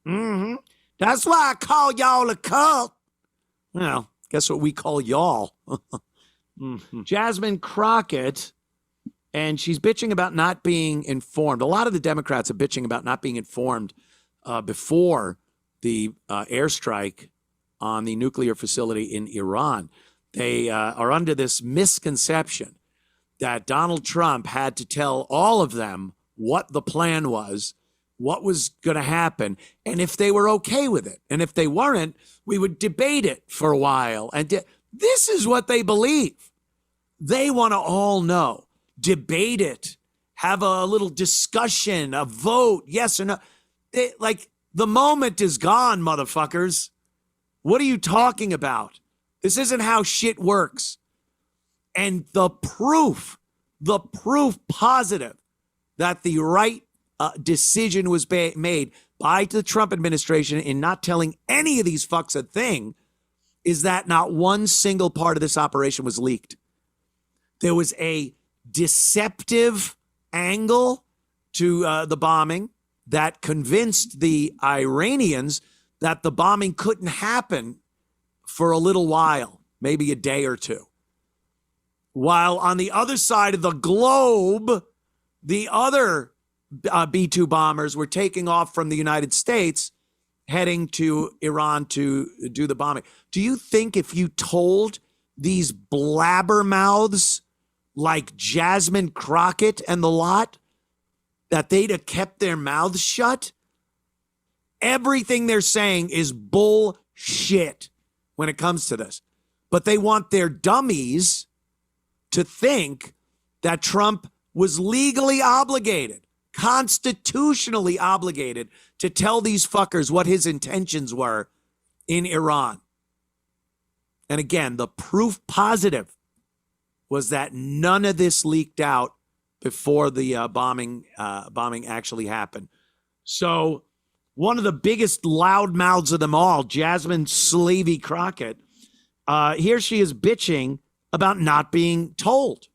Mm-hmm. That's why I call y'all a cult. Well, guess what we call y'all? Mm-hmm. Jasmine Crocket, and she's bitching about not being informed. A lot of the Democrats are bitching about not being informed before the airstrike on the nuclear facility in Iran. They are under this misconception that Donald Trump had to tell all of them what the plan was, what was going to happen, and if they were okay with it. And if they weren't, we would debate it for a while. And this is what they believe. They want to all know, debate it, have a little discussion, a vote, yes or no. The moment is gone, motherfuckers. What are you talking about? This isn't how shit works. And the proof positive that the right decision was made by the Trump administration in not telling any of these fucks a thing is that not one single part of this operation was leaked. There was a deceptive angle to the bombing that convinced the Iranians that the bombing couldn't happen for a little while, maybe a day or two. While on the other side of the globe, the other B-2 bombers were taking off from the United States, heading to Iran to do the bombing. Do you think if you told these blabbermouths like Jasmine Crocket and the lot that they'd have kept their mouths shut? Everything they're saying is bullshit when it comes to this. But they want their dummies to think that Trump was legally obligated, constitutionally obligated to tell these fuckers what his intentions were in Iran. And again, the proof positive was that none of this leaked out before the bombing actually happened. So one of the biggest loudmouths of them all, Jasmine Slavey Crocket, here she is bitching about not being told.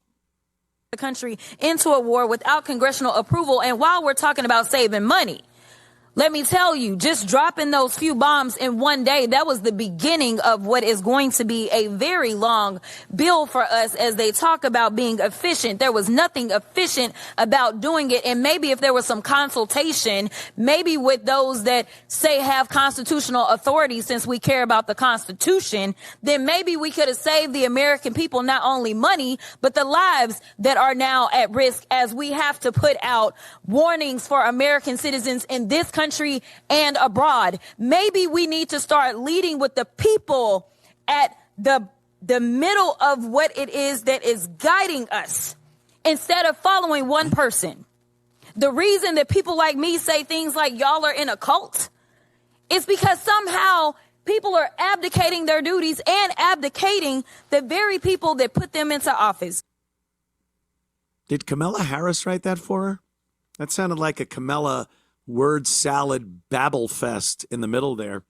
The country into a war without congressional approval. And while we're talking about saving money, let me tell you, just dropping those few bombs in one day, that was the beginning of what is going to be a very long bill for us as they talk about being efficient. There was nothing efficient about doing it. And maybe if there was some consultation, maybe with those that say have constitutional authority, since we care about the Constitution, then maybe we could have saved the American people not only money, but the lives that are now at risk as we have to put out warnings for American citizens in this country and abroad. Maybe we need to start leading with the people at the middle of what it is that is guiding us instead of following one person. The reason that people like me say things like y'all are in a cult is because somehow people are abdicating their duties and abdicating the very people that put them into office. Did Kamala Harris write that for her? That sounded like a Kamala word salad babble fest in the middle there.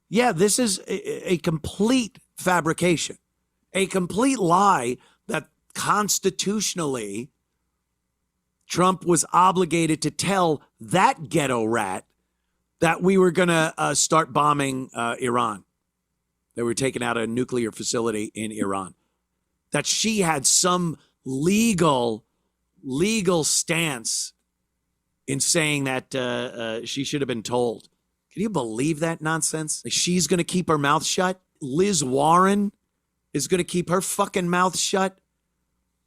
Yeah, this is a complete fabrication, a complete lie that constitutionally Trump was obligated to tell that ghetto rat that we were going to start bombing Iran, that we were taking out a nuclear facility in Iran, that she had some legal stance in saying that she should have been told. Can you believe that nonsense? Like, she's going to keep her mouth shut. Liz Warren is going to keep her fucking mouth shut.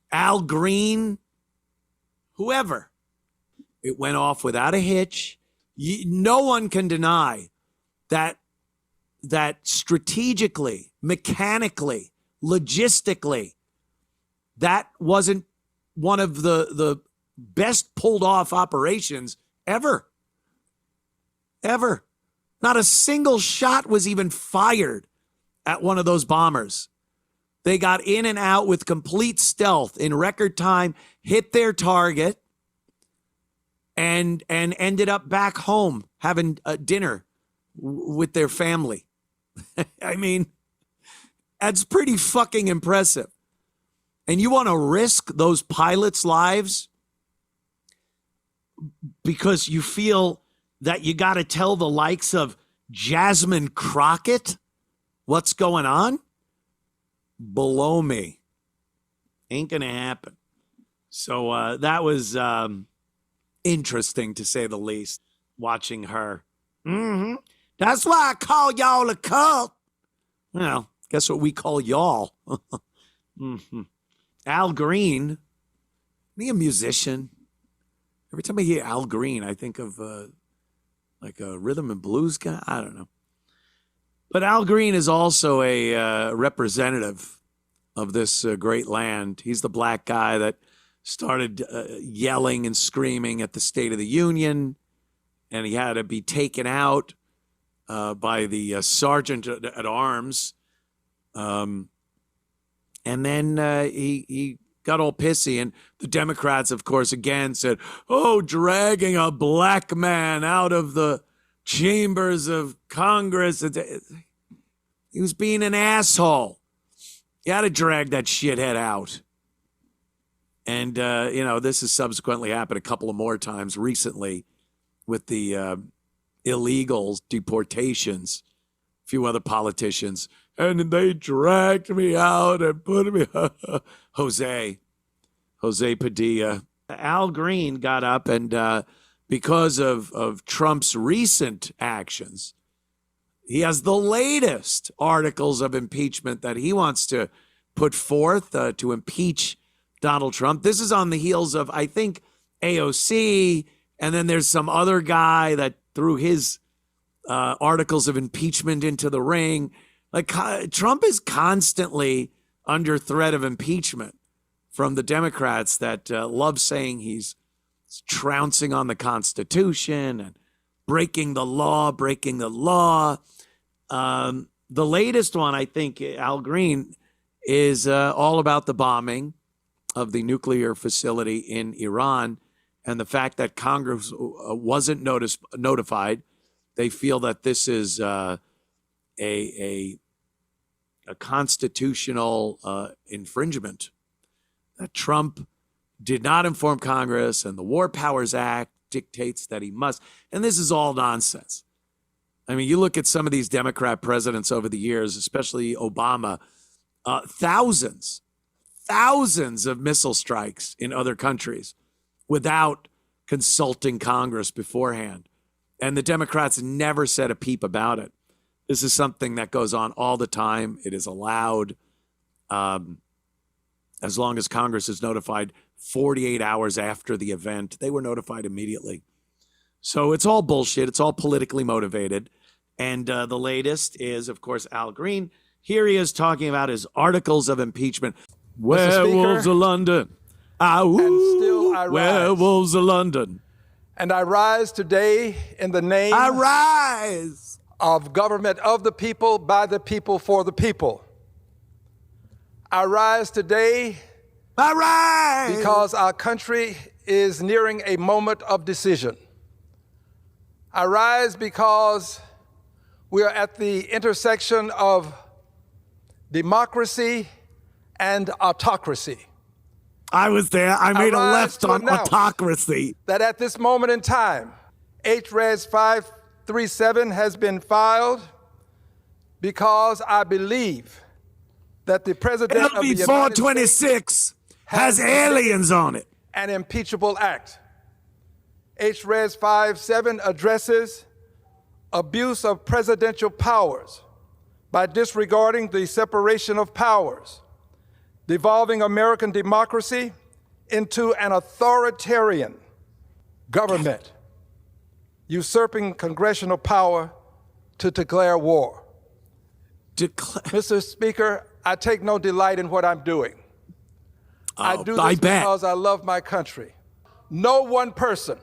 Al Green, whoever. It went off without a hitch. No one can deny that strategically, mechanically, logistically, that wasn't one of the best pulled off operations ever. Not a single shot was even fired at one of those bombers. They got in and out with complete stealth in record time, hit their target, and ended up back home having dinner with their family. I mean, that's pretty fucking impressive. And you want to risk those pilots' lives because you feel that you got to tell the likes of Jasmine Crocket what's going on? Below me. Ain't going to happen. So that was interesting, to say the least, watching her. That's why I call y'all a cult. Well, guess what we call y'all? Al Green, isn't he a musician? Every time I hear Al Green, I think of like a rhythm and blues guy. I don't know. But Al Green is also a representative of this great land. He's the black guy that started yelling and screaming at the State of the Union, and he had to be taken out by the sergeant at arms. And then he got all pissy, and the Democrats, of course, again said, oh, dragging a black man out of the chambers of Congress. He was being an asshole. You had to drag that shithead out. And, this has subsequently happened a couple of more times recently with the illegals, deportations, a few other politicians. And they dragged me out and put me, Jose Padilla. Al Green got up and because of Trump's recent actions, he has the latest articles of impeachment that he wants to put forth to impeach Donald Trump. This is on the heels of, I think, AOC, and then there's some other guy that threw his articles of impeachment into the ring. Like, Trump is constantly under threat of impeachment from the Democrats that love saying he's trouncing on the Constitution and breaking the law. The latest one, I think, Al Green, is all about the bombing of the nuclear facility in Iran and the fact that Congress wasn't notified. They feel that this is a constitutional infringement, that Trump did not inform Congress, and the War Powers Act dictates that he must. And this is all nonsense. I mean, you look at some of these Democrat presidents over the years, especially Obama, thousands of missile strikes in other countries without consulting Congress beforehand. And the Democrats never said a peep about it. This is something that goes on all the time. It is allowed as long as Congress is notified 48 hours after the event. They were notified immediately. So it's all bullshit. It's all politically motivated. And the latest is, of course, Al Green. Here he is talking about his articles of impeachment. Werewolves of London. Werewolves of London. And I rise today in the name of government of the people, by the people, for the people. I rise today because our country is nearing a moment of decision. I rise because we are at the intersection of democracy and autocracy. I was there. I made a left on autocracy. That at this moment in time, HRES 537 has been filed because I believe that the president of the United 426 States has aliens on it. An impeachable act. HRES 57 addresses abuse of presidential powers by disregarding the separation of powers, devolving American democracy into an authoritarian government, usurping congressional power to declare war. Mr. Speaker, I take no delight in what I'm doing. I do this because I love my country. No one person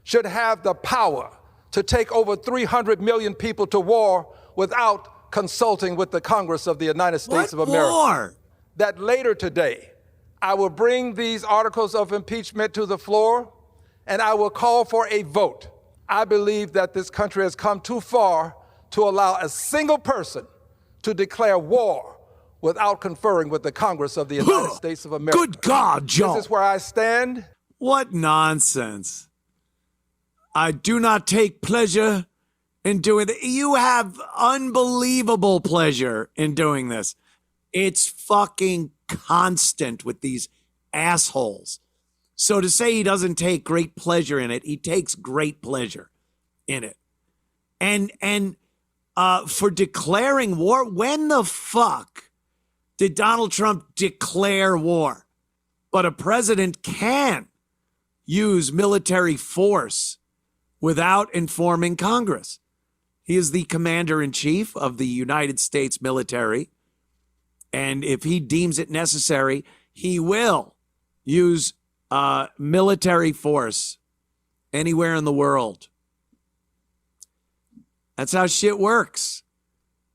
should have the power to take over 300 million people to war without consulting with the Congress of the United States of America. War? That later today, I will bring these articles of impeachment to the floor and I will call for a vote. I believe that this country has come too far to allow a single person to declare war without conferring with the Congress of the United States of America. Good God, Joe. This is where I stand. What nonsense. I do not take pleasure in doing that. You have unbelievable pleasure in doing this. It's fucking constant with these assholes. So to say he doesn't take great pleasure in it, he takes great pleasure in it. And for declaring war, when the fuck did Donald Trump declare war? But a president can use military force without informing Congress. He is the commander-in-chief of the United States military. And if he deems it necessary, he will use military force anywhere in the world. That's how shit works.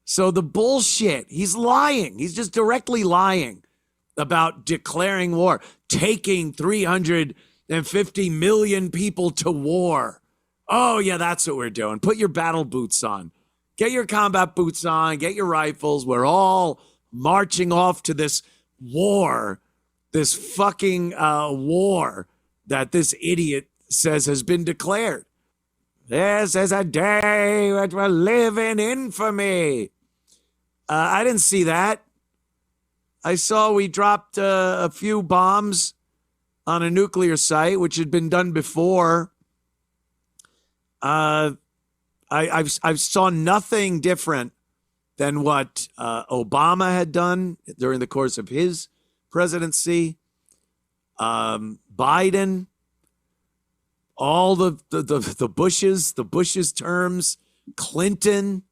So the bullshit, he's lying. He's just directly lying about declaring war, taking 350 million people to war. Oh, yeah, that's what we're doing. Put your battle boots on. Get your combat boots on. Get your rifles. We're all marching off to this war, this fucking war that this idiot says has been declared. This is a day that will live in infamy. I didn't see that. I saw we dropped a few bombs on a nuclear site, which had been done before. I saw nothing different than what Obama had done during the course of his presidency. Biden, all the Bush's terms, Clinton,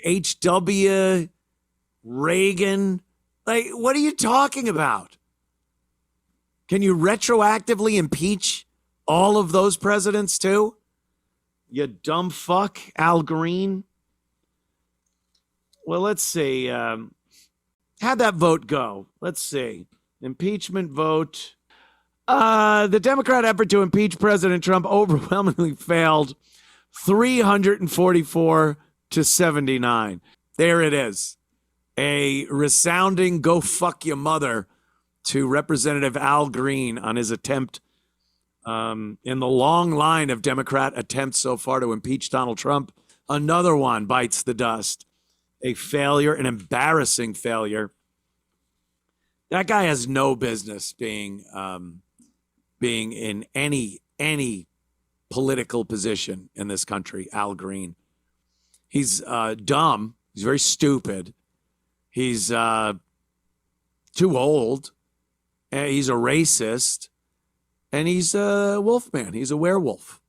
H.W., Reagan. Like, what are you talking about? Can you retroactively impeach all of those presidents too? You dumb fuck, Al Green. Well, let's see. How'd that vote go? Let's see. Impeachment vote. The Democrat effort to impeach President Trump overwhelmingly failed, 344 to 79. There it is. A resounding go fuck your mother to Representative Al Green on his attempt in the long line of Democrat attempts so far to impeach Donald Trump. Another one bites the dust. A failure, an embarrassing failure. That guy has no business being in any political position in this country, Al Green. He's dumb. He's very stupid. He's too old. He's a racist. And he's a wolf man. He's a werewolf.